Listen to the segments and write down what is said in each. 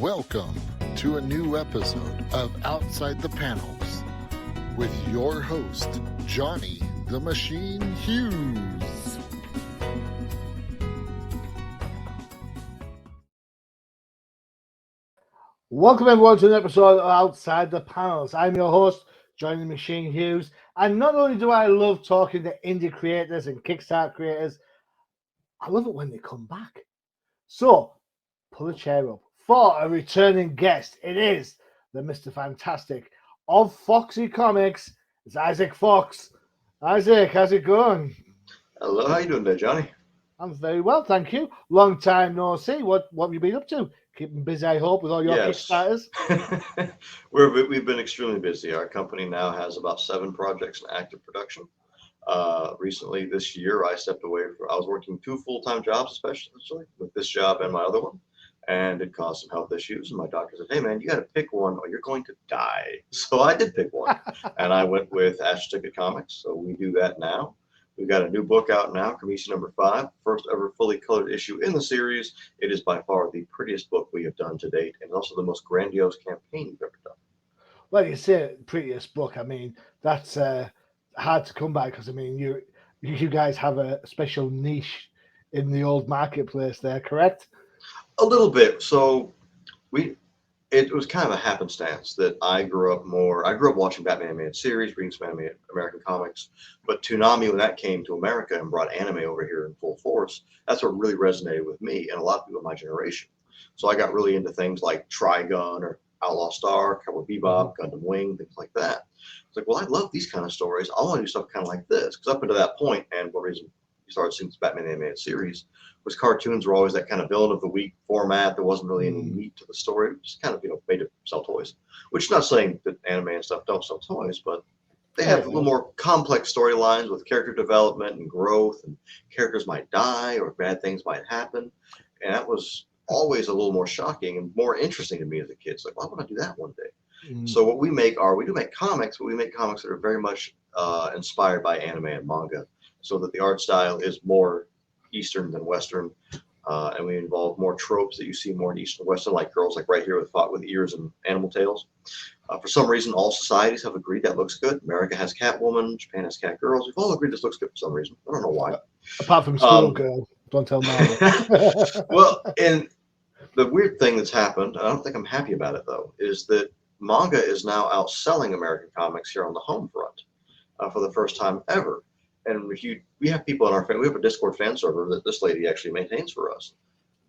Welcome to a new episode of Outside the Panels with your host, Johnny the Machine Hughes. Welcome everyone to an episode of Outside the Panels. I'm your host, Johnny the Machine Hughes, and not only do I love talking to indie creators and Kickstarter creators, I love it when they come back. So, pull a chair up for a returning guest. It is the Mr. Fantastic of Foxy Comics. It's Isaac Fox. Isaac, how's it going? Hello, how you doing there, Johnny? I'm very well, thank you. Long time no see. What have you been up to? Keeping busy, I hope, with all your Kickstarters. We've been extremely busy. Our company now has about 7 projects in active production. Recently, this year, I stepped away. I was working 2 full-time jobs, especially with this job and my other one, and it caused some health issues. And my doctor said, "Hey, man, you got to pick one, or you're going to die." So I did pick one, and I went with Ash Ticket Comics. So we do that now. We've got a new book out now, Commission number 5, first ever fully colored issue in the series. It is by far the prettiest book we have done to date, and also the most grandiose campaign we've ever done. Well, you say prettiest book. I mean, that's hard to come by because I mean, you guys have a special niche in the old marketplace there, correct? A little bit. So it was kind of a happenstance that I grew up watching Batman animated series, reading some American comics, but Toonami, when that came to America and brought anime over here in full force, that's what really resonated with me and a lot of people in my generation. So I got really into things like Trigun or Outlaw Star, Cowboy Bebop, Gundam Wing, things like that. It's like, well, I love these kind of stories. I want to do stuff kind of like this. Because up until that point, and one reason you started seeing this Batman animated series was cartoons were always that kind of villain of the week format. There wasn't really any meat to the story. It just kind of, made to sell toys. Which is not saying that anime and stuff don't sell toys, but they have a little more complex storylines with character development and growth, and characters might die or bad things might happen. And that was always a little more shocking and more interesting to me as a kid. It's like, well, I want to do that one day. So what we do make comics, but we make comics that are very much inspired by anime and manga, so that the art style is more Eastern than Western, and we involve more tropes that you see more in Eastern and Western, like girls like right here with ears and animal tails. For some reason, all societies have agreed that looks good. America has Catwoman, Japan has Catgirls. We've all agreed this looks good for some reason. I don't know why. Apart from Schoolgirl, don't tell Marvel. Well, and the weird thing that's happened, I don't think I'm happy about it though, is that manga is now outselling American comics here on the home front for the first time ever. And we have people in our we have a Discord fan server that this lady actually maintains for us,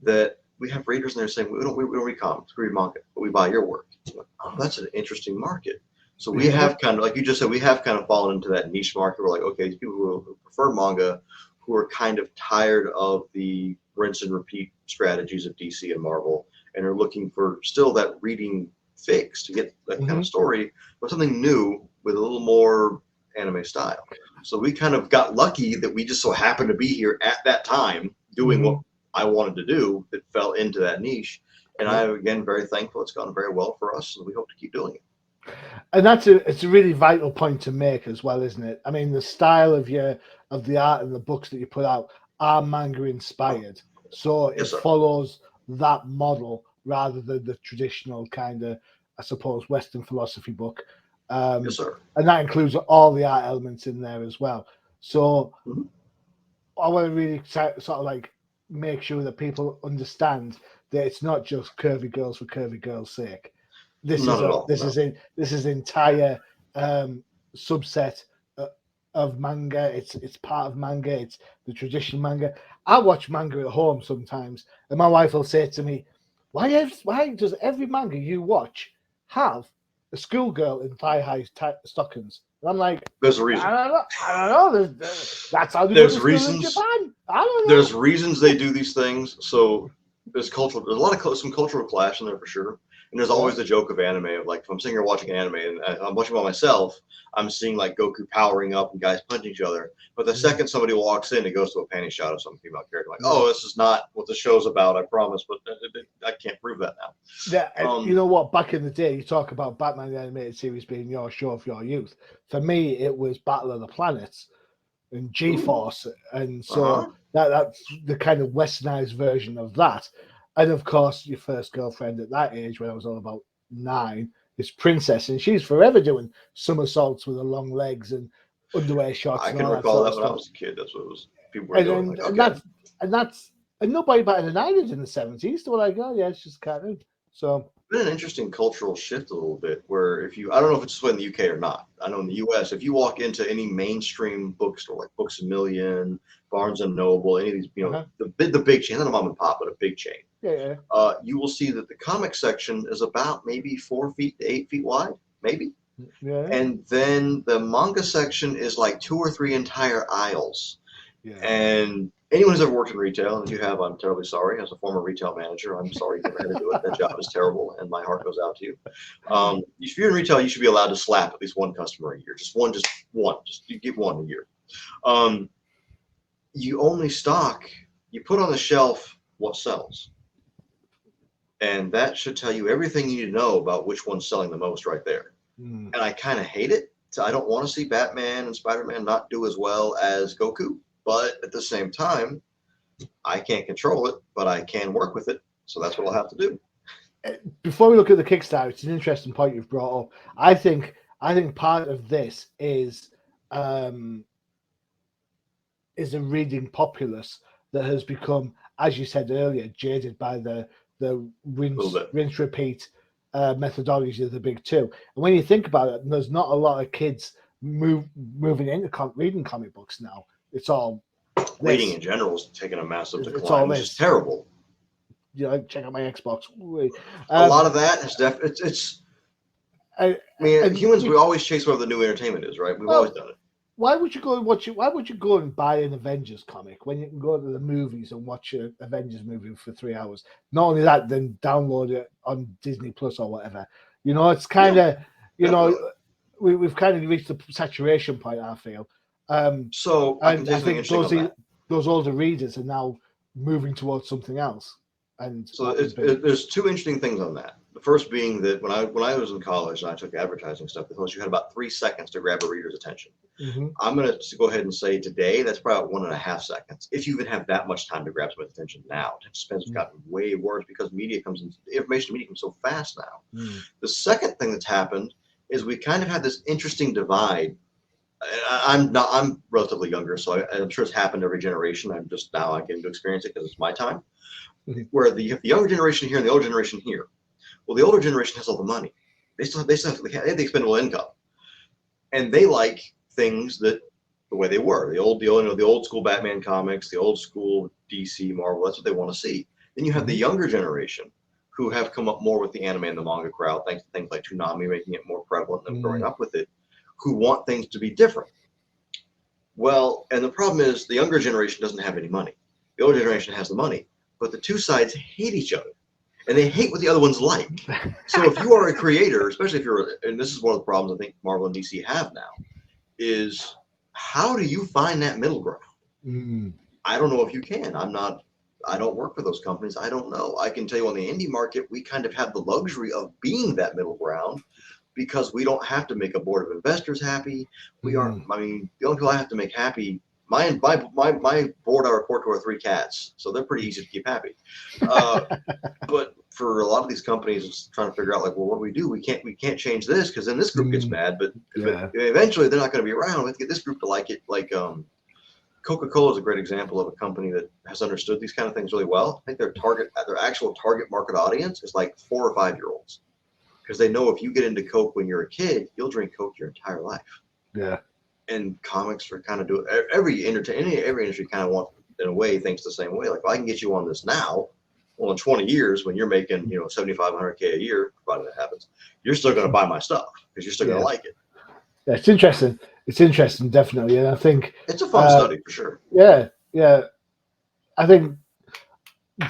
that we have readers in there saying, we don't read comics, we read manga, but we buy your work. Like, oh, that's an interesting market. So we have kind of, like you just said, we have kind of fallen into that niche market. We're like, okay, these people who prefer manga, who are kind of tired of the rinse and repeat strategies of DC and Marvel, and are looking for still that reading fix to get that kind of story, but something new with a little more anime style. So we kind of got lucky that we just so happened to be here at that time doing what I wanted to do that fell into that niche. And I'm, again, very thankful. It's gone very well for us, and we hope to keep doing it. And it's a really vital point to make as well, isn't it? I mean, the style of the art and the books that you put out are manga inspired. So it follows that model rather than the traditional kind of, I suppose, Western philosophy book. Yes, sir. And that includes all the art elements in there as well. So I want to really sort of like make sure that people understand that it's not just curvy girls for curvy girls' sake. This is entire subset of manga. It's part of manga. It's the traditional manga. I watch manga at home sometimes, and my wife will say to me, "Why does every manga you watch have a schoolgirl in thigh-high stockings?" And I'm like, "There's a reason. I don't know. That's how they do it in Japan. I don't know. There's reasons they do these things. So there's a lot of some cultural clash in there for sure. And there's always the joke of anime of like, if I'm sitting here watching anime and I'm watching by myself, I'm seeing like Goku powering up and guys punching each other. But the second somebody walks in, it goes to a panty shot of some female character. Like, oh, this is not what the show's about, I promise. But I can't prove that now. Yeah, you know what? Back in the day, you talk about Batman the Animated Series being your show of your youth. For me, it was Battle of the Planets and G-Force. And so that's the kind of westernized version of that. And of course, your first girlfriend at that age, when I was all about 9, is Princess, and she's forever doing somersaults with her long legs and underwear shots I and can all that recall sort that of when I stuff. was a kid. That's what it was. People were And doing. and, Like, and okay. that's and nobody better than I did in the 70s. They were like, oh yeah, it's just a cartoon. So Been an interesting cultural shift a little bit where if you I don't know if it's this way in the UK or not. I know in the US, if you walk into any mainstream bookstore like Books A Million, Barnes and Noble, any of these, the big chain, not a mom and pop, but a big chain, yeah. you will see that the comic section is about maybe 4 feet to 8 feet wide, maybe. Yeah. And then the manga section is like 2 or 3 entire aisles. Yeah. And anyone who's ever worked in retail, and if you have, I'm terribly sorry. As a former retail manager, I'm sorry you never had to do it. That job is terrible, and my heart goes out to you. If you're in retail, you should be allowed to slap at least one customer a year. Just one. Just you get one a year. You only stock, you put on the shelf what sells. And that should tell you everything you need to know about which one's selling the most right there. Mm. And I kind of hate it. So I don't want to see Batman and Spider-Man not do as well as Goku. But at the same time, I can't control it, but I can work with it. So that's what I'll have to do. Before we look at the Kickstarter, it's an interesting point you've brought up. I think part of this is a reading populace that has become, as you said earlier, jaded by the rinse repeat methodology of the big two. And when you think about it, there's not a lot of kids moving into reading comic books now. It's all reading in general is taking a massive decline, it's all which is terrible. You know, check out my Xbox. A lot of that has humans, we always chase where the new entertainment is, right? We've always done it. Why would you go and watch it? Why would you go and buy an Avengers comic when you can go to the movies and watch an Avengers movie for 3 hours? Not only that, then download it on Disney Plus or whatever. You know, it's kind of, we've kind of reached the saturation point, I feel. So I think those older readers are now moving towards something else. And so there's 2 interesting things on that. The first being that when I was in college and I took advertising stuff, they told you had about 3 seconds to grab a reader's attention. Mm-hmm. I'm going to go ahead and say today that's probably 1.5 seconds. If you even have that much time to grab someone's attention now, attention has gotten way worse because information media comes so fast now. Mm. The second thing that's happened is we kind of had this interesting divide. I'm relatively younger, so I'm sure it's happened every generation. I'm just now getting to experience it because it's my time. Where the younger generation here and the older generation here. Well, the older generation has all the money. They have the expendable income, and they like things that the way they were. The old school Batman comics, the old school DC, Marvel. That's what they want to see. Then you have the younger generation who have come up more with the anime and the manga crowd, thanks to things like Toonami making it more prevalent than growing up with it, who want things to be different. Well, and the problem is the younger generation doesn't have any money. The older generation has the money. But the 2 sides hate each other, and they hate what the other ones like. So if you are a creator, especially if and this is one of the problems I think Marvel and DC have now, is how do you find that middle ground? Mm. I don't know if you can. I don't work for those companies. I don't know. I can tell you on the indie market, we kind of have the luxury of being that middle ground because we don't have to make a board of investors happy. The only people I have to make happy, my board I report to are 3 cats, so they're pretty easy to keep happy. But for a lot of these companies, it's trying to figure out like, well, what do we do? We can't change this because then this group gets mad. But eventually, they're not going to be around. We have to get this group to like it. Like Coca-Cola is a great example of a company that has understood these kind of things really well. I think their actual target market audience is like 4 or 5 year olds, because they know if you get into Coke when you're a kid, you'll drink Coke your entire life. Yeah. And comics are kind of doing every industry kind of wants, in a way, thinks the same way. Like, if I can get you on this now, well, in 20 years, when you're making $7,500K a year, provided that happens, you're still going to buy my stuff because you're still going to like it. Yeah, it's interesting. It's interesting, definitely, and I think it's a fun study for sure. Yeah. I think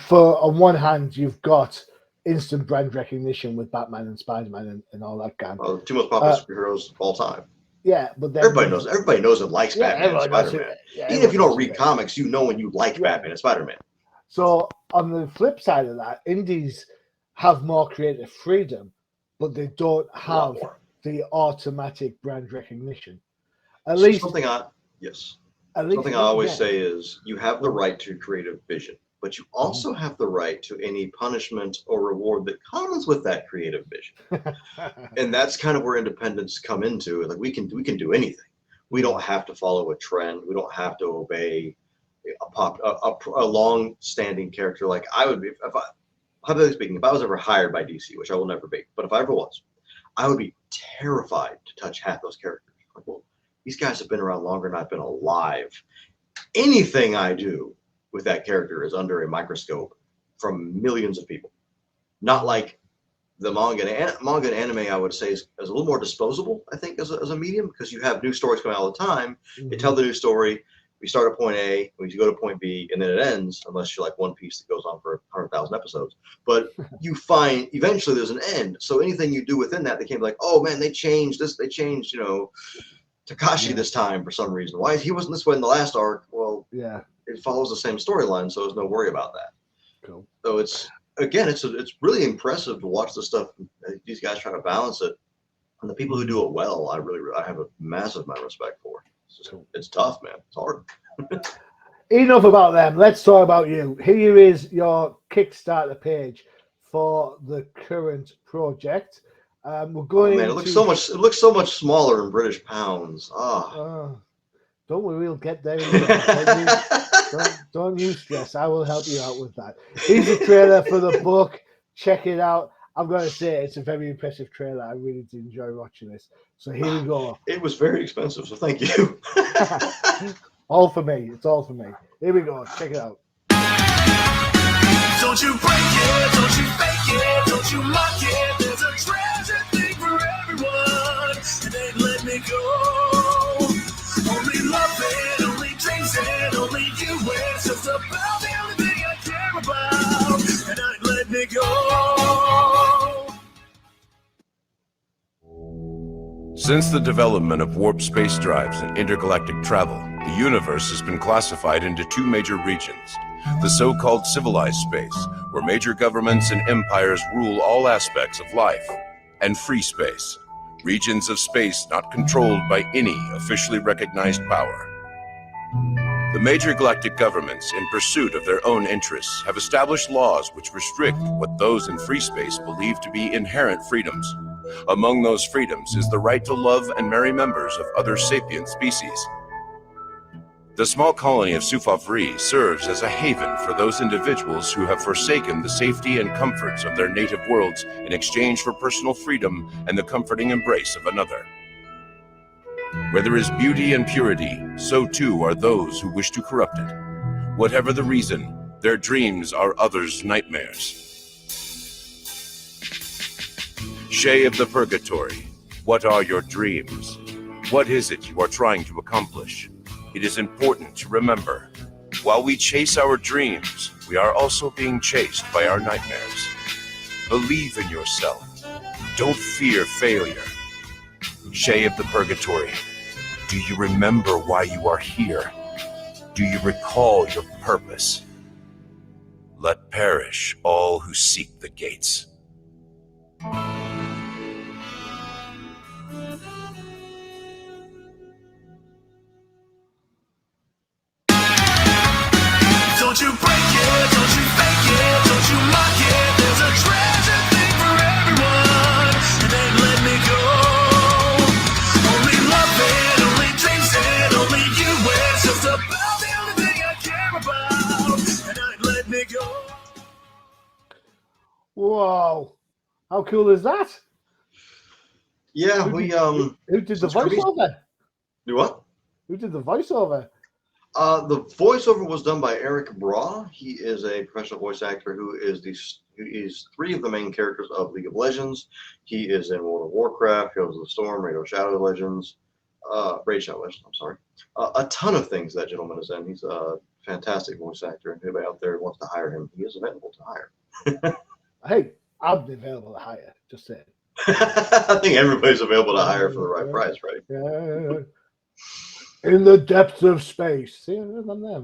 on one hand, you've got instant brand recognition with Batman and Spider-Man and all that gang. Well, the 2 most popular superheroes of all time. Yeah, but then everybody knows and likes Batman and Spider-Man. Even if you don't read comics, you know when you like Batman and Spider-Man. So on the flip side of that, indies have more creative freedom, but they don't have the automatic brand recognition. At least something I always say is you have the right to creative vision, but you also have the right to any punishment or reward that comes with that creative vision. And that's kind of where independents come into. Like we can do anything. We don't have to follow a trend. We don't have to obey a long-standing character. Like I would be, if I, hypothetically speaking, if I was ever hired by DC, which I will never be, but if I ever was, I would be terrified to touch half those characters. Like, well, these guys have been around longer than I've been alive. Anything I do with that character is under a microscope from millions of people. Not like the manga and anime, I would say, is a little more disposable, I think, as a medium, because you have new stories coming out all the time. You tell the new story. We start at point A, we go to point B, and then it ends, unless you're like One Piece that goes on for 100,000 episodes. But you find eventually there's an end. So anything you do within that, they can't be like, oh man, they changed this, they changed, Takashi this time for some reason. Why he wasn't this way in the last arc? Well, yeah, it follows the same storyline, so there's no worry about that. Cool. So it's really impressive to watch the stuff these guys try to balance it, and the people who do it well, I have a massive amount of respect for. It's tough, man. It's hard. Enough about them. Let's talk about you. Here is your Kickstarter page for the current project. We're going. Man, it looks so much smaller in British pounds. Don't worry, we'll get there. Don't you stress. I will help you out with that. Here's a trailer for the book. Check it out. I'm going to say it's a very impressive trailer. I really did enjoy watching this. So here we go. It was very expensive, so thank you. All for me. It's all for me. Here we go. Check it out. Don't you break it, don't you fake it, don't you mock it. There's a treasure thing for everyone, and ain't let me go. Only love it, only dreams it, only you. It's just about the only thing I care about, and I ain't let me go. Since the development of warp space drives and intergalactic travel, the universe has been classified into two major regions. The so-called civilized space, where major governments and empires rule all aspects of life, and free space, regions of space not controlled by any officially recognized power. The major galactic governments, in pursuit of their own interests, have established laws which restrict what those in free space believe to be inherent freedoms. Among those freedoms is the right to love and marry members of other sapient species. The small colony of Sufavri serves as a haven for those individuals who have forsaken the safety and comforts of their native worlds in exchange for personal freedom and the comforting embrace of another. Where there is beauty and purity, so too are those who wish to corrupt it. Whatever the reason, their dreams are others' nightmares. Shay of the Purgatory, what are your dreams? What is it you are trying to accomplish? It is important to remember, while we chase our dreams, we are also being chased by our nightmares. Believe in yourself. Don't fear failure. Shay of the Purgatory, do you remember why you are here? Do you recall your purpose? Let perish all who seek the gates. Don't you break it, don't you fake it, don't you mock it. There's a treasure thing for everyone, and ain't let me go. Only love it, only dreams it, only you. It's just about the only thing I care about, and I ain't let me go. Whoa. How cool is that? Yeah, Who did the voiceover? Do what? Who did the voiceover? The voiceover was done by Eric Braw. He is a professional voice actor who is three of the main characters of League of Legends. He is in World of Warcraft, Heroes of the Storm, Raid Shadow Legends, Raid Shadow Legends, I'm sorry. A ton of things that gentleman is in. He's a fantastic voice actor, and anybody out there who wants to hire him, he is available to hire. Hey, I'm available to hire, just saying. I think everybody's available to hire for the right price, right? Yeah. In the depths of space. See, I'm there.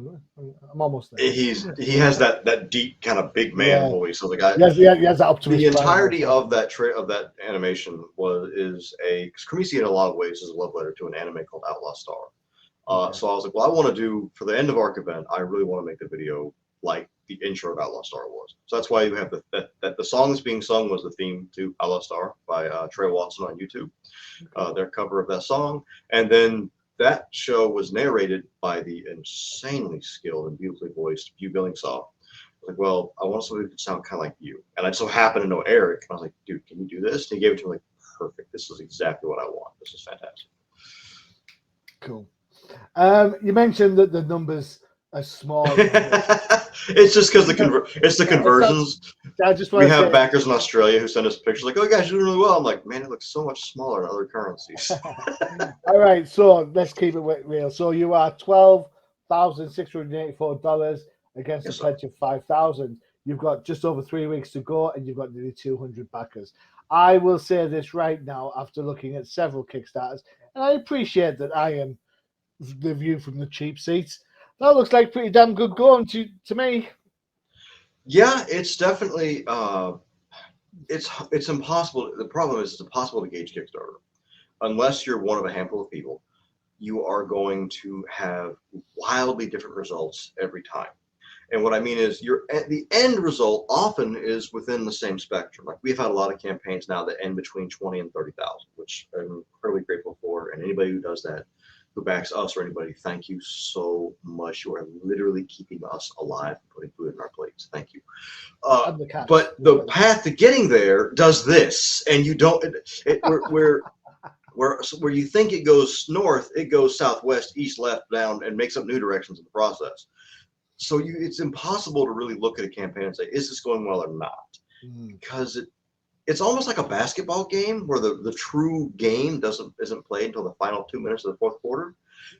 I'm almost there. He has that deep kind of big man voice. So the guy, he has that Optimus the entirety of that animation is because Kamisi in a lot of ways is a love letter to an anime called Outlaw Star. So I was like, well, I want to do for the end of Arc event. I really want to make the video like the intro of Outlaw Star was. So that's why you have the song that's being sung was the theme to Outlaw Star by Trey Watson on YouTube. Their cover of that song, and then that show was narrated by the insanely skilled and beautifully voiced Hugh Billingsaw. Like, well, I want somebody who could sound kind of like you, and I just so happened to know Eric. And I was like, dude, can you do this? And he gave it to me like, perfect. This is exactly what I want. This is fantastic. Cool. You mentioned that the numbers are small. It's just because the conversions. I just we want to have say, backers in Australia who send us pictures like, oh, you guys are doing really well. I'm like, man, it looks so much smaller in other currencies. all right, so let's keep it real. So you are $12,684 against Yes, a pledge of 5,000. You've got just over 3 weeks to go, and you've got nearly 200 backers. I will say this right now after looking at several Kickstarters, and I appreciate that I am the view from the cheap seats. That looks like pretty damn good going to me. Yeah, it's definitely it's impossible. The problem is it's impossible to gauge Kickstarter unless you're one of a handful of people. You are going to have wildly different results every time. And what I mean is the end result often is within the same spectrum. Like we've had a lot of campaigns now that end between 20 and 30,000, which I'm incredibly grateful for. And anybody who does that, who backs us or anybody, thank you so much. You are literally keeping us alive and putting food in our plates. Thank you. But the path to getting there does this, and you don't. Where you think it goes north, it goes southwest, east, left, down, and makes up new directions in the process. So it's impossible to really look at a campaign and say, is this going well or not? Because it's almost like a basketball game where the true game isn't played until the final 2 minutes of the fourth quarter.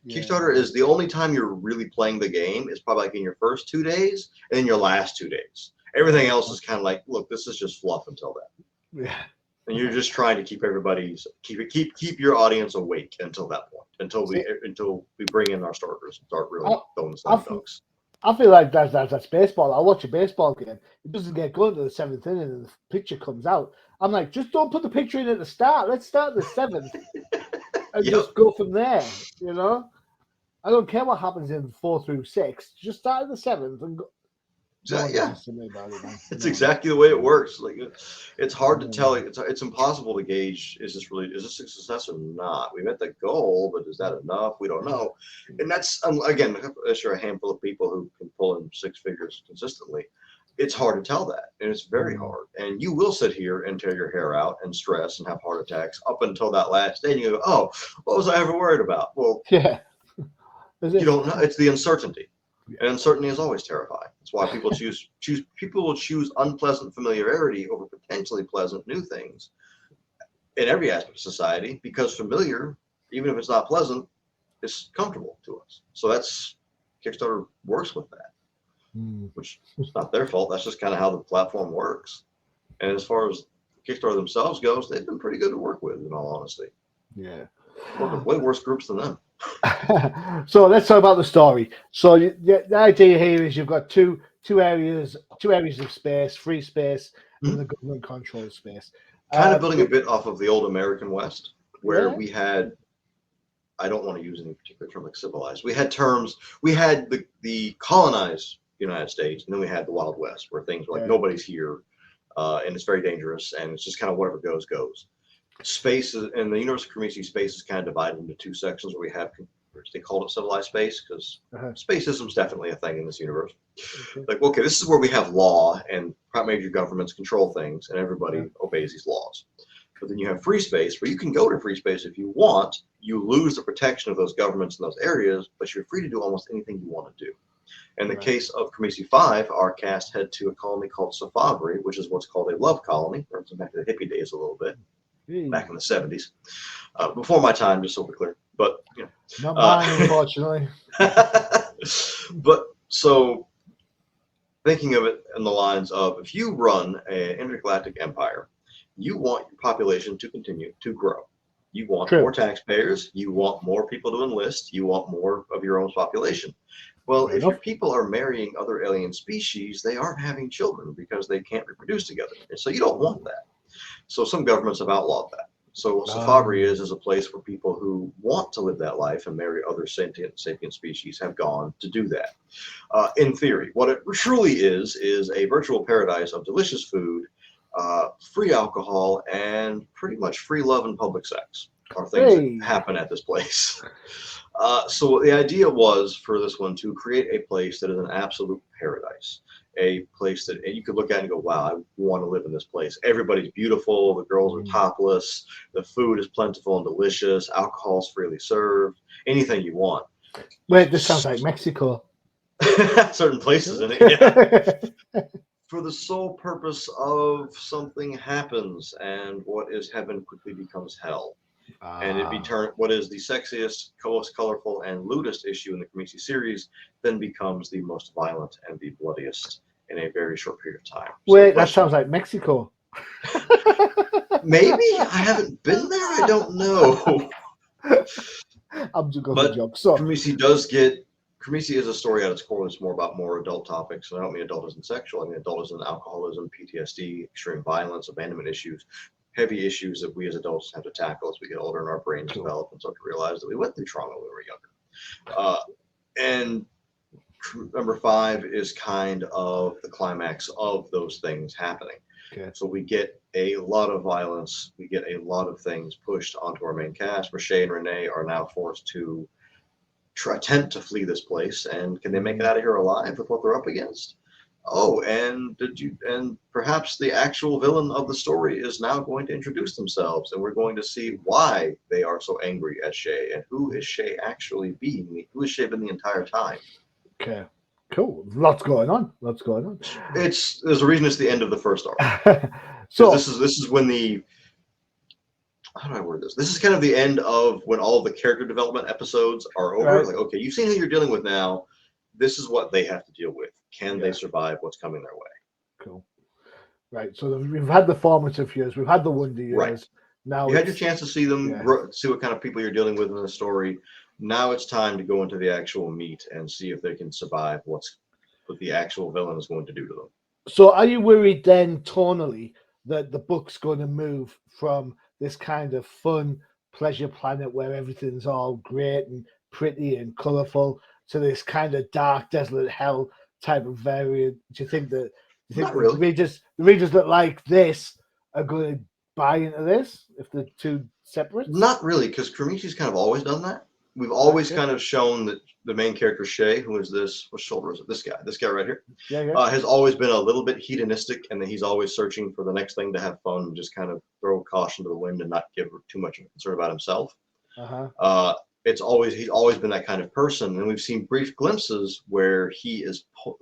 Yeah. Kickstarter is the only time you're really playing the game. It's probably like in your first 2 days and then your last 2 days. Everything else is kind of like, look, this is just fluff until then. Yeah. And you're just trying to keep keep your audience awake until that point, until we bring in our starters and start really throwing the slam dunks. I feel like that's baseball. I watch a baseball game. It doesn't get going to the 7th inning and the picture comes out. I'm like, just don't put the picture in at the start. Let's start the 7th and just go from there. You know, I don't care what happens in 4 through 6. Just start at the 7th and go. It's exactly the way it works. Like it's hard to tell. It's impossible to gauge. Is this a success or not? We met the goal, but is that enough? We don't know. And that's again, unless you're a handful of people who can pull in 6 figures consistently, it's hard to tell that, and it's very hard. And you will sit here and tear your hair out and stress and have heart attacks up until that last day. And you go, "Oh, what was I ever worried about?" Well, yeah, you don't know. It's the uncertainty. And uncertainty is always terrifying. That's why people people will choose unpleasant familiarity over potentially pleasant new things in every aspect of society, because familiar, even if it's not pleasant, is comfortable to us. So that's Kickstarter works with that, which is not their fault. That's just kind of how the platform works. And as far as Kickstarter themselves goes, they've been pretty good to work with, in all honesty. Yeah. Work with way worse groups than them. So let's talk about the story. So the idea here is you've got two areas of space, free space, and the government controlled space. Kind of building a bit off of the old American West, where we had, I don't want to use any particular term like civilized. We had terms. We had the colonized United States, and then we had the Wild West, where things were like nobody's here, and it's very dangerous, and it's just kind of whatever goes. Space and the universe of Cremisi space is kind of divided into 2 sections where we have, they called it civilized space because spacism is definitely a thing in this universe. Like, okay, this is where we have law and major governments control things and everybody obeys these laws. But then you have free space where you can go to free space if you want. You lose the protection of those governments in those areas, but you're free to do almost anything you want to do. In the case of Cremisi 5, our cast head to a colony called Safavri, which is what's called a love colony. Brings back to the hippie days a little bit. Back in the 70s, before my time, just so we're clear. But not mine, unfortunately. But so, thinking of it in the lines of, if you run an intergalactic empire, you want your population to continue to grow. You want more taxpayers. You want more people to enlist. You want more of your own population. Well, if your people are marrying other alien species, they aren't having children because they can't reproduce together. And so you don't want that. So some governments have outlawed that. So Safari is a place where people who want to live that life and marry other sapient species have gone to do that. In theory, what it truly is a virtual paradise of delicious food, free alcohol, and pretty much free love and public sex are things that happen at this place. So the idea was for this one to create a place that is an absolute paradise, a place that you could look at and go, wow, I want to live in this place. Everybody's beautiful. The girls are topless. The food is plentiful and delicious. Alcohol's freely served. Anything you want. Wait, this sounds like Mexico. Certain places in it, yeah. For the sole purpose of something happens, and what is heaven quickly becomes hell. And what is the sexiest, most colorful, and lewdest issue in the Comic series then becomes the most violent and the bloodiest in a very short period of time. Wait, that sounds like Mexico. Maybe? I haven't been there. I don't know. I'm just going for a job. So Comic is a story at its core that's more about more adult topics. And I don't mean adult as in sexual. I mean adult as in alcoholism, PTSD, extreme violence, abandonment issues, heavy issues that we as adults have to tackle as we get older and our brains develop and start to realize that we went through trauma when we were younger. And number 5 is kind of the climax of those things happening. Okay. So we get a lot of violence. We get a lot of things pushed onto our main cast. Rashay and Renee are now forced to attempt to flee this place, and can they make it out of here alive with what they're up against? Oh, and perhaps the actual villain of the story is now going to introduce themselves, and we're going to see why they are so angry at Shay, and who is Shay actually being? Who is Shay been the entire time? Okay, cool. Lots going on. There's a reason it's the end of the first arc. So this is when the how do I word this? This is kind of the end of when all the character development episodes are over. Right. Like, okay, you've seen who you're dealing with now. This is what they have to deal with. Can they survive what's coming their way? Cool. Right. So we've had the formative years. We've had the wonder years. Right. Now you had your chance to see them, see what kind of people you're dealing with in the story. Now it's time to go into the actual meat and see if they can survive what the actual villain is going to do to them. So are you worried then tonally that the book's going to move from this kind of fun pleasure planet where everything's all great and pretty and colorful to this kind of dark, desolate hell type of variant? Do you think that really. the readers that like this are going to buy into this if they're two separate? Not really, because Cremisi's kind of always done that. We've always kind of shown that the main character, Shay, who is this, what shoulder is it? This guy right here, has always been a little bit hedonistic, and that he's always searching for the next thing to have fun and just kind of throw caution to the wind and not give too much concern about himself. He's always been that kind of person, and we've seen brief glimpses where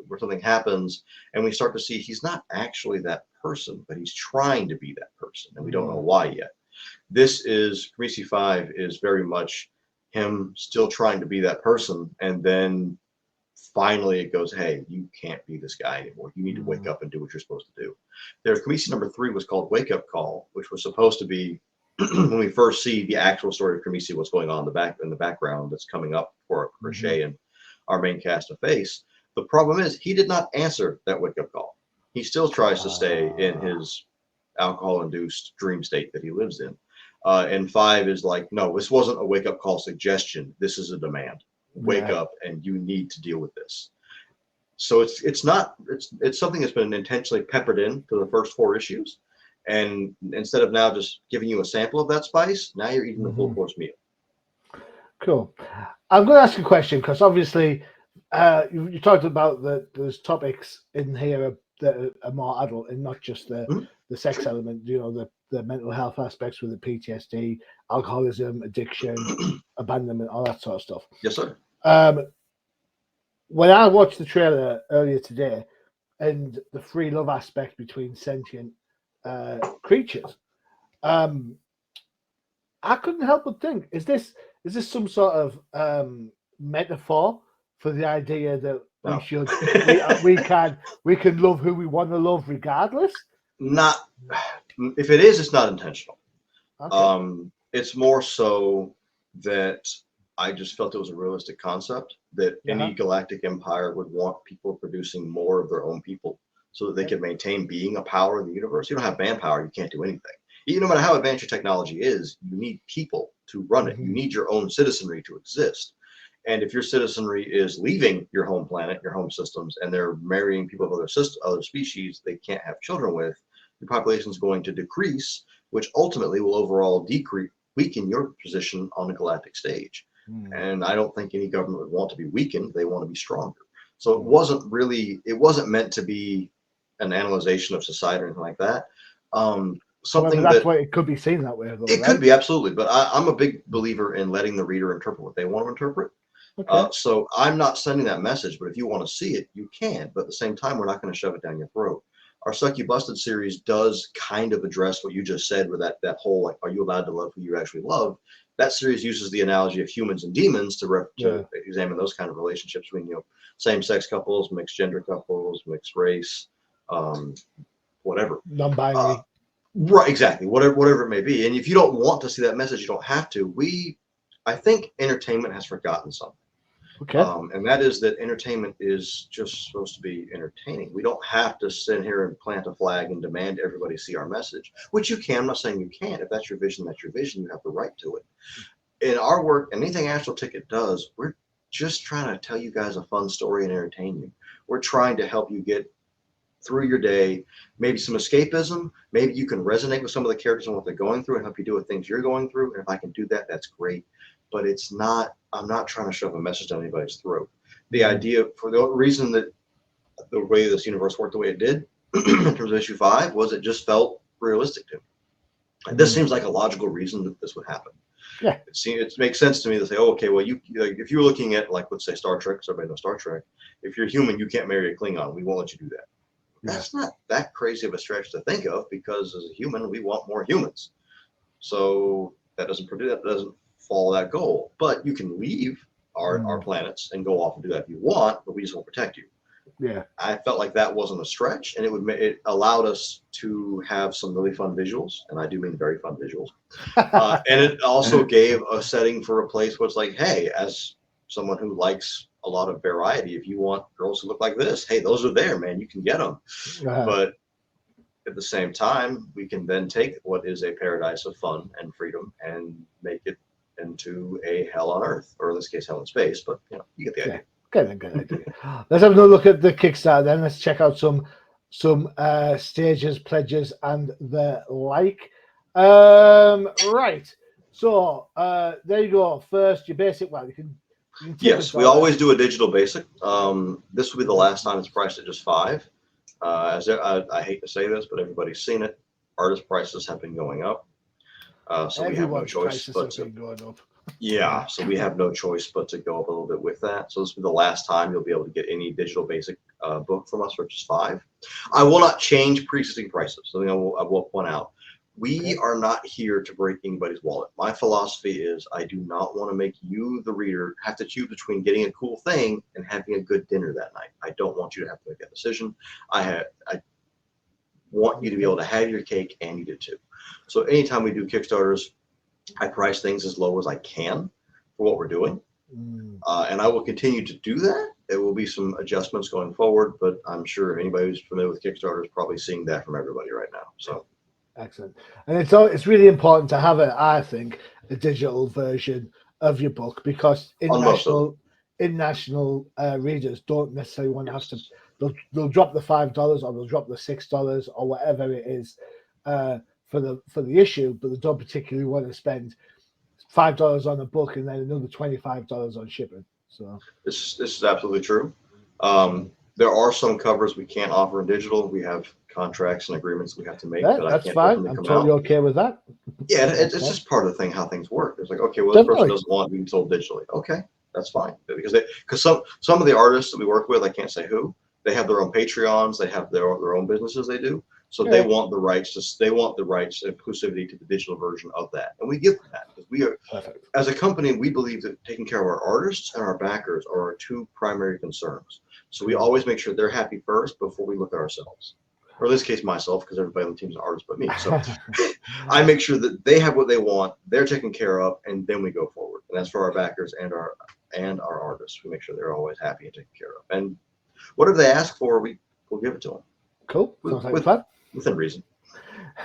where something happens, and we start to see he's not actually that person, but he's trying to be that person, and we don't know why yet. Cremisi 5 is very much him still trying to be that person, and then finally it goes, hey, you can't be this guy anymore. You need to wake up and do what you're supposed to do. Cremisi number 3 was called Wake Up Call, which was supposed to be when we first see the actual story of Cremisi, what's going on in the background that's coming up for Shay and our main cast to face. The problem is he did not answer that wake up call. He still tries to stay in his alcohol-induced dream state that he lives in. And 5 is like, no, this wasn't a wake-up call suggestion. This is a demand. Wake up, and you need to deal with this. So it's something that's been intentionally peppered in to the first 4 issues. And instead of now just giving you a sample of that spice, now you're eating the full course meal. Cool. I'm going to ask you a question, because obviously you talked about that there's topics in here that are more adult and not just the sex element, the mental health aspects with the PTSD, alcoholism, addiction, abandonment, all that sort of stuff. Yes, sir. When I watched the trailer earlier today and the free love aspect between sentient creatures, I couldn't help but think, is this some sort of metaphor for the idea that we can love who we want to love regardless? Not if it is, it's not intentional. Okay. It's more so that I just felt it was a realistic concept that any galactic empire would want people producing more of their own people so that they can maintain being a power in the universe. You don't have manpower, you can't do anything. no matter how advanced your technology is, you need people to run it. You need your own citizenry to exist. And if your citizenry is leaving your home planet, your home systems, and they're marrying people of other species they can't have children with, your population is going to decrease, which ultimately will overall weaken your position on the galactic stage. And I don't think any government would want to be weakened. They want to be stronger. So it wasn't meant to be an analyzation of society or anything like that. Something that's that why it could be seen that way, though. it could be, absolutely, but I'm a big believer in letting the reader interpret what they want to interpret. Okay. So I'm not sending that message, but if you want to see it, you can. But at the same time, we're not going to shove it down your throat. Our Suck You Busted series does kind of address what you just said with that whole, like, are you allowed to love who you actually love? That series uses the analogy of humans and demons to examine those kind of relationships between, same-sex couples, mixed gender couples, mixed race, whatever. Non-binary. Right, exactly. Whatever it may be. And if you don't want to see that message, you don't have to. I think entertainment has forgotten something. Okay. And that is that entertainment is just supposed to be entertaining. We don't have to sit here and plant a flag and demand everybody see our message, which you can. I'm not saying you can't. If that's your vision, that's your vision. You have the right to it. In our work, anything Astral Ticket does, we're just trying to tell you guys a fun story and entertain you. We're trying to help you get through your day, maybe some escapism. Maybe you can resonate with some of the characters and what they're going through and help you do with things you're going through. And if I can do that, that's great. But I'm not trying to shove a message down anybody's throat. The idea, for the reason that the way this universe worked the way it did in terms of issue 5, was it just felt realistic to me. And this seems like a logical reason that this would happen. Yeah. It makes sense to me to say, oh, okay, well, if you're looking at, like, let's say Star Trek, because everybody knows Star Trek, if you're human, you can't marry a Klingon. We won't let you do that. That's not that crazy of a stretch to think of, because as a human, we want more humans. So that doesn't follow that goal. But you can leave our planets and go off and do that if you want, but we just won't protect you. Yeah. I felt like that wasn't a stretch, and it allowed us to have some really fun visuals, and I do mean very fun visuals. And it also gave a setting for a place where it's like, hey, as someone who likes a lot of variety, if you want girls who look like this, hey, those are there, man. You can get them. But at the same time, we can then take what is a paradise of fun and freedom and make it into a hell on earth, or in this case, hell in space. But you get the idea. Good idea. Let's have another look at the Kickstarter then. Let's check out some stages, pledges, and the like. Right. So there you go. First, your basic one. You can Yes, we always do a digital basic. This will be the last time it's priced at just $5. I hate to say this, but everybody's seen it. Artist prices have been going up, so we have no choice but to. Yeah, so we have no choice but to go up a little bit with that. So this will be the last time you'll be able to get any digital basic book from us for just $5. I will not change pre-existing prices. So I will point out, we are not here to break anybody's wallet. My philosophy is I do not want to make you, the reader, have to choose between getting a cool thing and having a good dinner that night. I don't want you to have to make that decision. I want you to be able to have your cake and eat it too. So anytime we do Kickstarters, I price things as low as I can for what we're doing. And I will continue to do that. There will be some adjustments going forward, but I'm sure anybody who's familiar with Kickstarter is probably seeing that from everybody right now. So excellent. And it's really important to have a digital version of your book, because international readers don't necessarily want to have to. They'll drop the $5 or they'll drop the $6 or whatever it is for the issue, but they don't particularly want to spend $5 on a book and then another $25 on shipping. So this is absolutely true. There are some covers we can't offer in digital. We have contracts and agreements we have to make. That's fine. I'm totally okay with that. Yeah, it's just part of the thing, how things work. It's like, okay, well, this person doesn't want to be sold digitally. Okay, that's fine. Because some of the artists that we work with, I can't say who, they have their own Patreons, they have their own businesses they do. So they want the rights exclusivity to the digital version of that. And we give them that, because we are, as a company, we believe that taking care of our artists and our backers are our two primary concerns. So we always make sure they're happy first before we look at ourselves. Or in this case, myself, because everybody on the team is an artist but me. So I make sure that they have what they want, they're taken care of, and then we go forward. And that's for our backers and our artists. We make sure they're always happy and taken care of. And whatever they ask for, we'll give it to them. Cool. Sounds like fun. Within reason.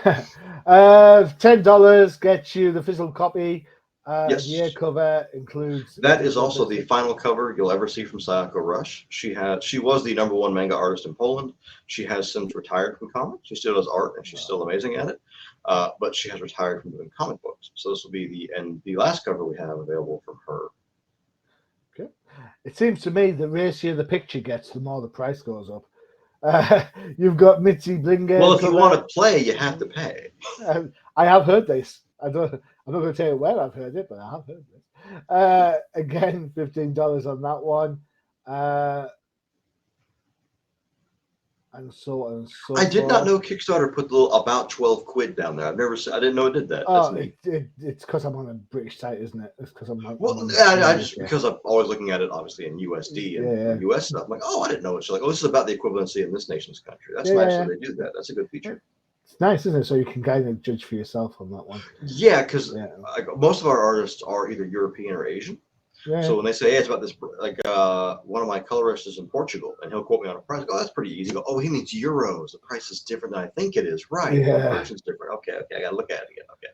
$10 gets you the physical copy. Yes. The air cover includes. That is also the final cover you'll ever see from Sayako Rush. She was the #1 manga artist in Poland. She has since retired from comics. She still does art, and she's still amazing at it. But she has retired from doing comic books. So this will be the last cover we have available from her. Okay. It seems to me the racier the picture gets, the more the price goes up. You've got Mitzi Blinger. Well, if you want to play, you have to pay. I have heard this. I'm not going to tell you where I've heard it, but I have heard this. Again, $15 on that one. And so on and so I did forth. not know Kickstarter put the little about 12 quid down there. I didn't know it did that. Oh, it's because I'm on a British site, isn't it? It's because I'm. I just because I'm always looking at it, obviously in USD and US stuff. I'm like, oh, I didn't know it. So like, oh, this is about the equivalency in this nation's country. That's nice that they do that. That's a good feature. It's nice, isn't it? So you can kind of judge for yourself on that one. Yeah, because most of our artists are either European or Asian. Yeah. So when they say, hey, it's about this, like one of my colorists is in Portugal, and he'll quote me on a price. I go, oh, that's pretty easy. I go, oh, he means euros. The price is different than I think it is. Right. Yeah. The version's different. Okay, I got to look at it again. Okay.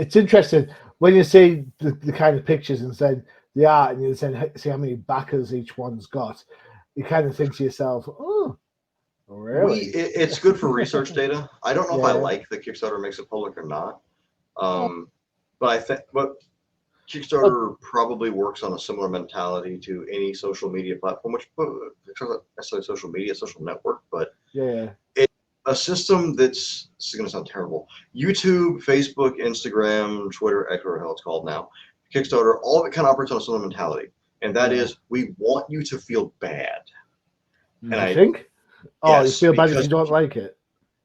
It's interesting when you see the kind of pictures and then the art, and you see how many backers each one's got. You kind of think to yourself, oh, really? It's good for research data. I don't know if I like that Kickstarter makes it public or not. But I think, Kickstarter probably works on a similar mentality to any social media platform, which it's not necessarily social media, social network, but it's a system this is going to sound terrible. YouTube, Facebook, Instagram, Twitter, X, whatever the hell it's called now, Kickstarter, all of it kind of operates on a similar mentality, and that is we want you to feel bad. And I think, you feel bad if you don't like it.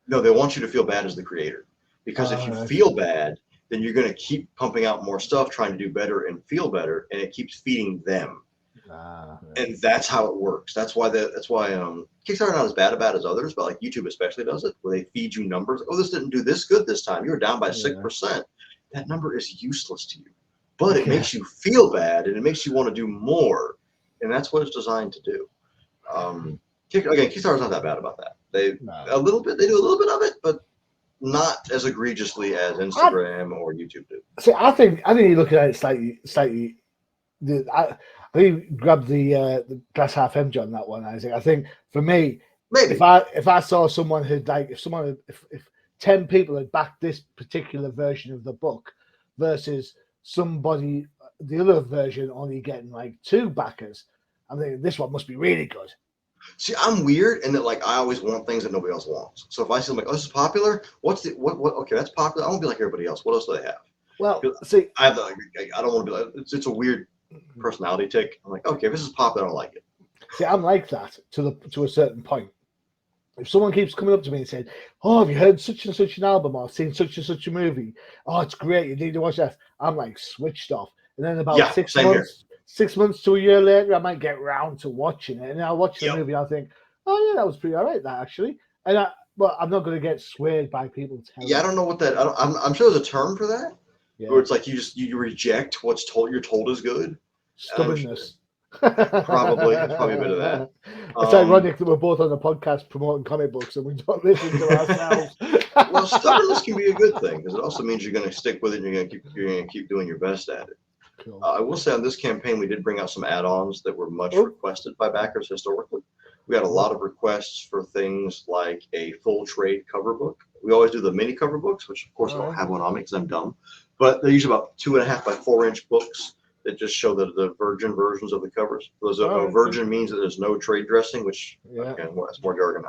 No, they want you to feel bad as the creator, because if you feel bad, then you're going to keep pumping out more stuff, trying to do better and feel better, and it keeps feeding them. And that's how it works. That's why Kickstarter not as bad about as others, but like YouTube especially does it, where they feed you numbers. Oh, this didn't do this good this time. You were down by 6%. That number is useless to you, but it makes you feel bad, and it makes you want to do more, and that's what it's designed to do. Kickstarter's not that bad about that. They do a little bit of it, but not as egregiously as Instagram or YouTube do. See, I think you look at it slightly. I grabbed the glass half empty on that one, Isaac. I think for me, maybe if I saw someone who'd if 10 people had backed this particular version of the book versus somebody the other version only getting like 2 backers, I'm thinking this one must be really good. See, I'm weird in that, like, I always want things that nobody else wants. So if I see, like, oh, this is popular, what? Okay, that's popular. I won't be like everybody else. What else do they have? Well, see, I don't want to be like, it's a weird personality tick. I'm like, okay, if this is popular, I don't like it. See, I'm like that to a certain point. If someone keeps coming up to me and saying, oh, have you heard such and such an album or seen such and such a movie? Oh, it's great. You need to watch that. I'm like switched off. And then about 6 months to a year later, I might get round to watching it, and I'll watch the movie. I'll think, oh yeah, that was pretty all right, that actually. But I'm not going to get swayed by people telling. Yeah, I don't know what that. I'm sure there's a term for that. Yeah. Where it's like you reject what's you're told is good. Stubbornness. Probably a bit of that. It's ironic that we're both on the podcast promoting comic books and we don't listen to ourselves. Well, stubbornness can be a good thing because it also means you're going to stick with it and you're going to keep doing your best at it. Cool. I will say on this campaign, we did bring out some add-ons that were much requested by backers historically. We had a lot of requests for things like a full trade cover book. We always do the mini cover books, which of course I don't have one on me because I'm dumb. But they're usually about 2.5 by 4-inch books that just show the virgin versions of the covers. Virgin means that there's no trade dressing, which again, that's more jargon.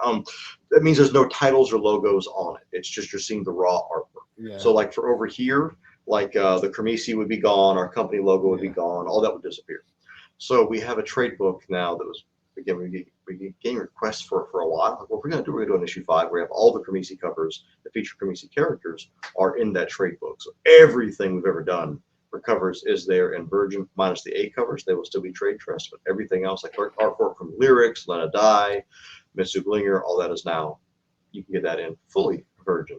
That means there's no titles or logos on it. It's just you're seeing the raw artwork. Yeah. So like for over here, like the Cremisi would be gone, our company logo would be gone, all that would disappear. So we have a trade book now that was, again, we getting requests for a while. Like, what we're going to do, we're going to do an issue 5 where we have all the Cremisi covers that feature Cremisi characters are in that trade book. So everything we've ever done for covers is there in Virgin, minus the A covers. They will still be trade dressed, but everything else, like artwork from Lyrics, Lena Dye, Mitsu Blinger, all that is now, you can get that in fully Virgin.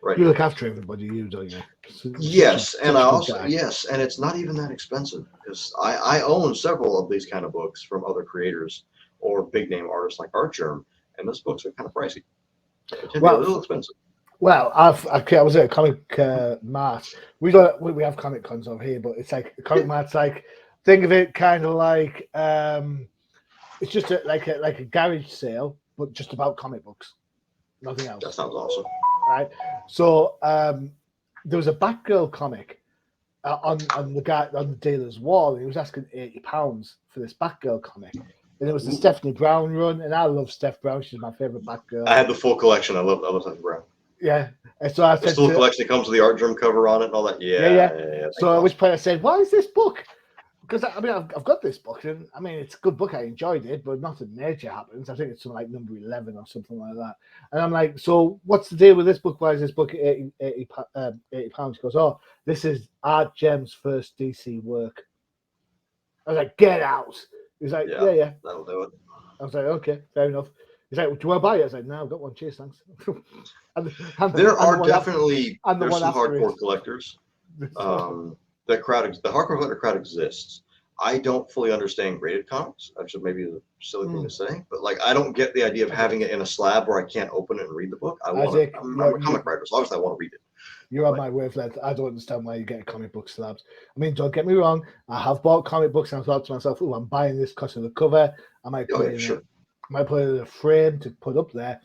Right. You look after everybody, don't you? Yes, and and it's not even that expensive because I own several of these kind of books from other creators or big name artists like Artgerm, and those books are kind of pricey. They tend to be a little expensive. Well, I was at a comic mart. We have comic cons over here, but it's like comic mart's like, think of it kind of like it's just like a garage sale, but just about comic books, nothing else. That sounds awesome. Right. So there was a Batgirl comic on the dealer's wall, and he was asking £80 for this Batgirl comic. And it was the Stephanie Brown run, and I love Steph Brown. She's my favorite Batgirl. I had the full collection. I love Stephanie Brown. Yeah. And so I said, the full collection comes with the art drum cover on it and all that. Yeah. So at which point I said, "Why is this book?" Because I mean, I've got this book, and I mean, it's a good book. I enjoyed it, but nothing major happens. I think it's something like number 11 or something like that. And I'm like, "So what's the deal with this book? Why is this book £80? He goes, "Oh, this is Art Gem's first DC work." I was like, "Get out!" He's like, "Yeah, that'll do it." I was like, "Okay, fair enough." He's like, "Do you want to buy it?" I was like, "No, I've got one. Cheers, thanks." There are definitely some hardcore it. collectors. The hardcore collector crowd exists. I don't fully understand graded comics. Actually, maybe a silly thing to say, but like I don't get the idea of having it in a slab where I can't open it and read the book. I'm a comic writer, so obviously I want to read it. You're on my wavelength. I don't understand why you get comic book slabs. I mean, don't get me wrong. I have bought comic books and I thought to myself, "Oh, I'm buying this because of the cover. I might put it in a frame to put up there."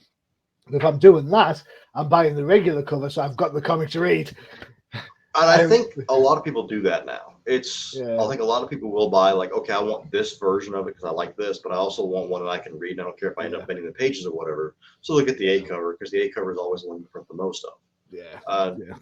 And if I'm doing that, I'm buying the regular cover, so I've got the comic to read. And I think a lot of people do that now. I think a lot of people will buy like, okay, I want this version of it because I like this, but I also want one that I can read. And I don't care if I end up bending the pages or whatever. So they'll get the A cover because the A cover is always the one you print the most of.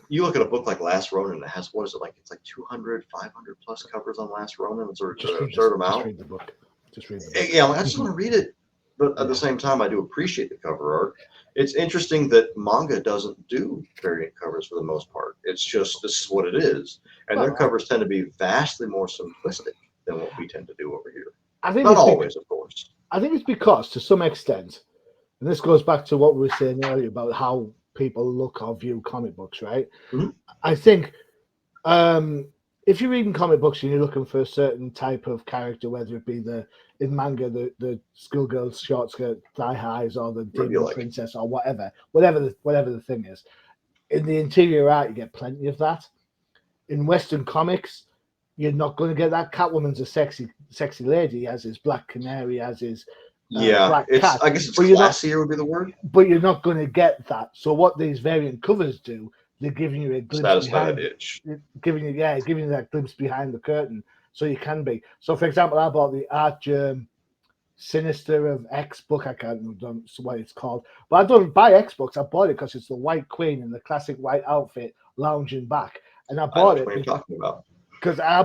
You look at a book like Last Ronin that has, what is it like? It's like 200, 500 plus covers on Last Ronin. It's a absurd amount. Just read the book. Yeah, I just want to read it. But at the same time, I do appreciate the cover art. It's interesting that manga doesn't do variant covers for the most part. It's just, this is what it is. And their covers tend to be vastly more simplistic than what we tend to do over here. Not always, of course. I think it's because, to some extent, and this goes back to what we were saying earlier about how people look or view comic books, right? Mm-hmm. I think if you're reading comic books and you're looking for a certain type of character, whether it be in manga, the schoolgirl short skirt thigh highs or the demon princess or whatever the thing is, in the interior art you get plenty of that. In Western comics, you're not going to get that. Catwoman's a sexy lady, as is Black Canary, as is Black Cat. I guess it's classier would be the word. But you're not going to get that. So what these variant covers do, they're giving you a glimpse behind giving you that glimpse behind the curtain, so you can be. So, for example, I bought the Art Germ Sinister of X book. I can't remember what it's called, but I don't buy X books. I bought it because it's the White Queen in the classic white outfit lounging back, and I bought it because I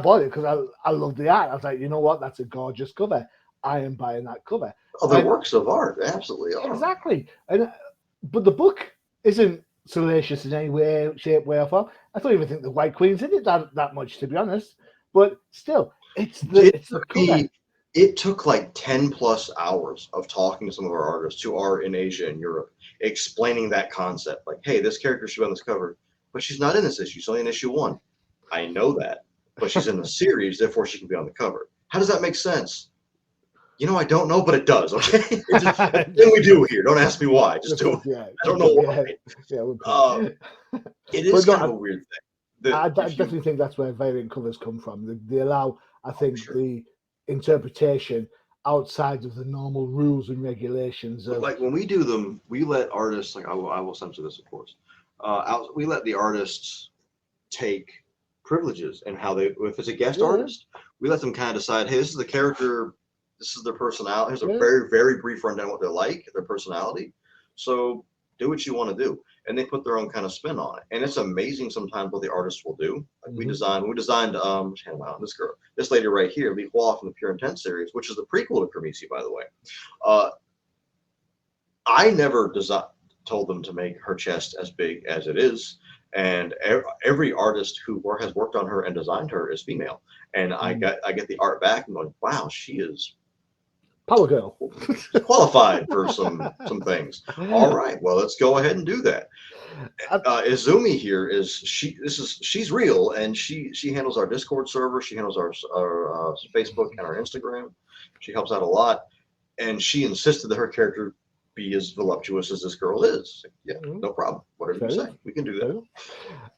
love the art. I was like, you know what, that's a gorgeous cover. I am buying that cover. Oh, they're works of art, absolutely are. Exactly, but the book isn't salacious in any way, shape, way, or form. I don't even think the White Queen's in it that much, to be honest. But still, it's the cover. It took like 10 plus hours of talking to some of our artists who are in Asia and Europe, explaining that concept. Like, hey, this character should be on this cover, but she's not in this issue. She's only in issue 1. I know that, but she's in the series, therefore she can be on the cover. How does that make sense? I don't know, but it does. Okay, then we do here. Don't ask me why. Just do it. I don't know why. It is kind of a weird thing. I definitely think that's where variant covers come from. They allow, I think, the interpretation outside of the normal rules and regulations. Like when we do them, we let artists, like I will censor this, of course. We let the artists take privileges and how if it's a guest artist, we let them kind of decide, hey, this is the character. This is their personality. Here's a very, very brief rundown of what they're like, their personality. So do what you want to do. And they put their own kind of spin on it. And it's amazing sometimes what the artists will do. Like we designed this lady right here, Li Hua from the Pure Intent series, which is the prequel to Kermesi, by the way. I never told them to make her chest as big as it is. And every artist who has worked on her and designed her is female. And I get the art back and I'm like, wow, she is Power Girl. Qualified for some things. All right, well, let's go ahead and do that. Izumi here she's real, and she handles our Discord server. She handles our Facebook and our Instagram. She helps out a lot, and she insisted that her character be as voluptuous as this girl is. Yeah, no problem. Whatever Fair you say, enough. we can do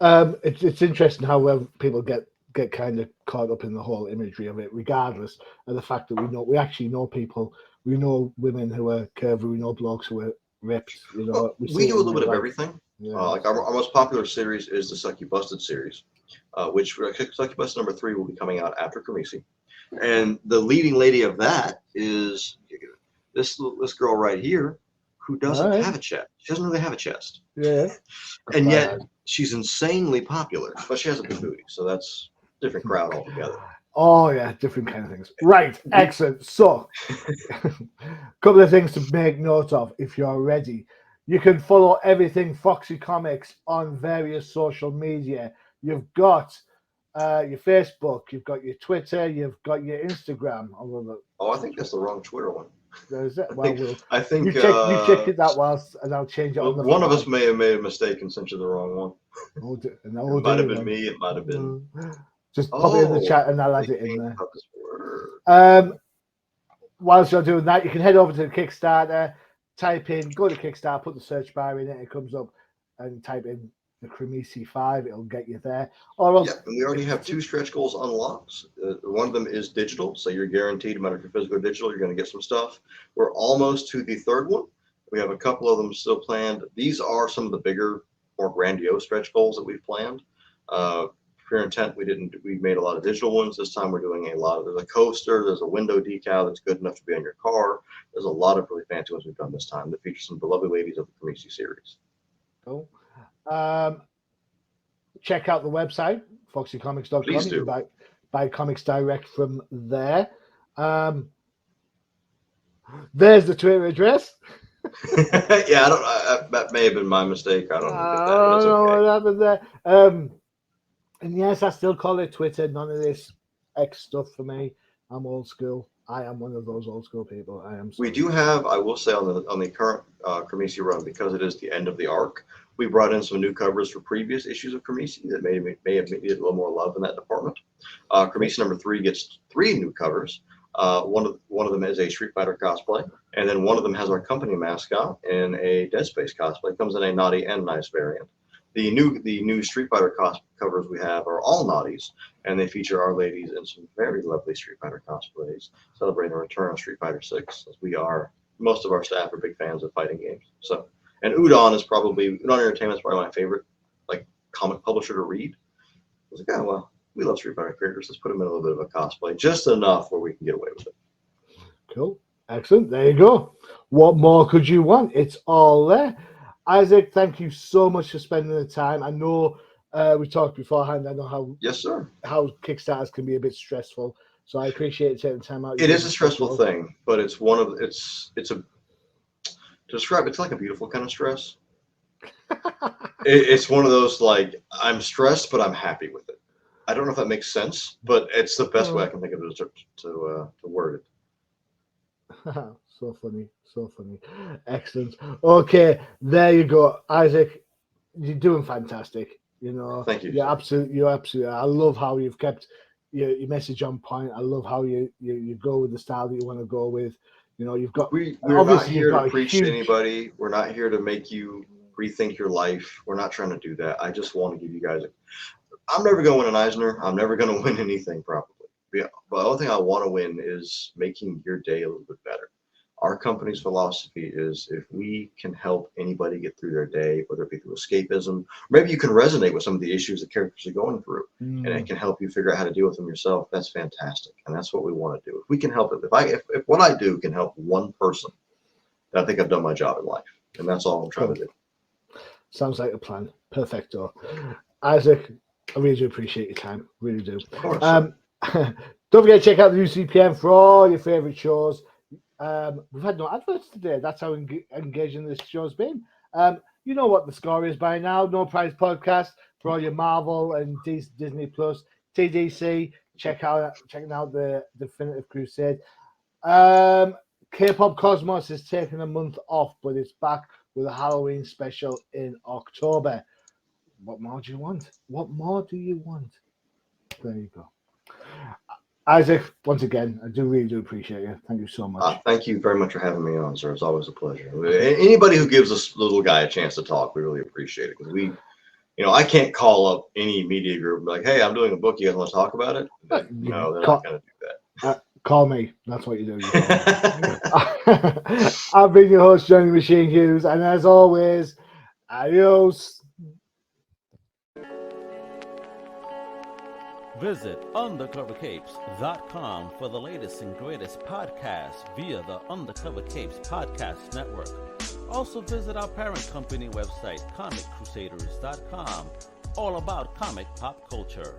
that. It's interesting how well people get kind of caught up in the whole imagery of it, regardless of the fact that we actually know people. We know women who are curvy. We know blokes who are ripped. You know, Well, we we see do a it in little bit real of life. everything. Yeah, Like our most popular series is the Sucky Busted series, which Sucky Busted number 3 will be coming out after Kamisi. And the leading lady of that is this girl right here, who doesn't Alright. have a chest. She doesn't really have a chest, yeah. and yet she's insanely popular. But she has a big booty, so that's a different crowd altogether. Oh yeah, different kind of things. Right, excellent. So, couple of things to make note of if you're ready. You can follow everything Foxy Comics on various social media. You've got your Facebook, you've got your Twitter, you've got your Instagram. Oh, I think that's the wrong Twitter one. There's it. I think you check it that whilst, and I'll change it on the one of fly. us may have made a mistake and sent you the wrong one. It might have been me. It might have been. Just pop it in the chat and I'll add they it in can't there. cut this word. Whilst you're doing that, you can head over to the Kickstarter, go to Kickstarter, put the search bar in it, it comes up, and type in the Kamisi 5, it'll get you there. Or else, Yeah, and we already have 2 stretch goals unlocked. One of them is digital, so you're guaranteed, no matter if you're physical or digital, you're going to get some stuff. We're almost to the 3rd one. We have a couple of them still planned. These are some of the bigger, more grandiose stretch goals that we've planned. For intent, we made a lot of digital ones. This time we're doing there's a coaster, there's a window decal that's good enough to be on your car. There's a lot of really fancy ones we've done this time that feature some beloved ladies of the Kamisi series. Cool. Check out the website, foxycomics.com. Please You do. can buy comics direct from there. There's the Twitter address. Yeah, that may have been my mistake. I don't know who did that, but I it's don't know okay. what happened there. And yes, I still call it Twitter. None of this X stuff for me. I'm old school. I am one of those old school people. I am. We do have, I will say, on the current Kamisi run, because it is the end of the arc, we brought in some new covers for previous issues of Kamisi that may have needed a little more love in that department. Kamisi number 3 gets 3 new covers. One of them is a Street Fighter cosplay, and then one of them has our company mascot in a Dead Space cosplay. It comes in a naughty and nice variant. The new Street Fighter covers we have are all naughties, and they feature our ladies in some very lovely Street Fighter cosplays, celebrating the return of Street Fighter 6, as most of our staff are big fans of fighting games. So, and Udon Entertainment is probably my favorite, like, comic publisher to read. I was like, oh, well, we love Street Fighter characters. Let's put them in a little bit of a cosplay, just enough where we can get away with it. Cool. Excellent. There you go. What more could you want? It's all there. Isaac, thank you so much for spending the time. I know we talked beforehand. I know how Kickstarters can be a bit stressful, so I appreciate taking time out. It is a stressful thing, but it's to describe it's like a beautiful kind of stress. It's one of those, like, I'm stressed, but I'm happy with it. I don't know if that makes sense, but it's the best way I can think of it to word it. So funny. Excellent. Okay, there you go, Isaac. You're doing fantastic. You know, Thank you. You're absolutely. I love how you've kept your message on point. I love how you go with the style that you want to go with. You know, We're not here to preach to anybody. We're not here to make you rethink your life. We're not trying to do that. I just want to give you guys I'm never going to win an Eisner. I'm never going to win anything, probably. But the only thing I want to win is making your day a little bit better. Our company's philosophy is, if we can help anybody get through their day, whether it be through escapism, maybe you can resonate with some of the issues the characters are going through, and it can help you figure out how to deal with them yourself, that's fantastic. And that's what we want to do. If we can help it, if what I do can help one person, then I think I've done my job in life. And that's all I'm trying to do. Sounds like a plan. Perfecto. Isaac, I really do appreciate your time. Really do. Of course. Don't forget to check out the UCPM for all your favorite shows. We've had no adverts today. That's how engaging this show's been. You know what the score is by now. No Prize Podcast for all your Marvel and Disney Plus, TDC. Checking out the Definitive Crusade. K-Pop Cosmos is taking a month off, but it's back with a Halloween special in October. What more do you want? There you go. Isaac, once again, I really do appreciate you. Thank you so much. Thank you very much for having me on, sir. It's always a pleasure. Anybody who gives this little guy a chance to talk, we really appreciate it, because I can't call up any media group and be like, hey, I'm doing a book. You guys want to talk about it? No, they're not going to do that. Call me. That's what you do. I've been your host, Johnny Machine Hughes, and as always, adios. Visit undercovercapes.com for the latest and greatest podcasts via the Undercover Capes Podcast Network. Also visit our parent company website, comiccrusaders.com, all about comic pop culture.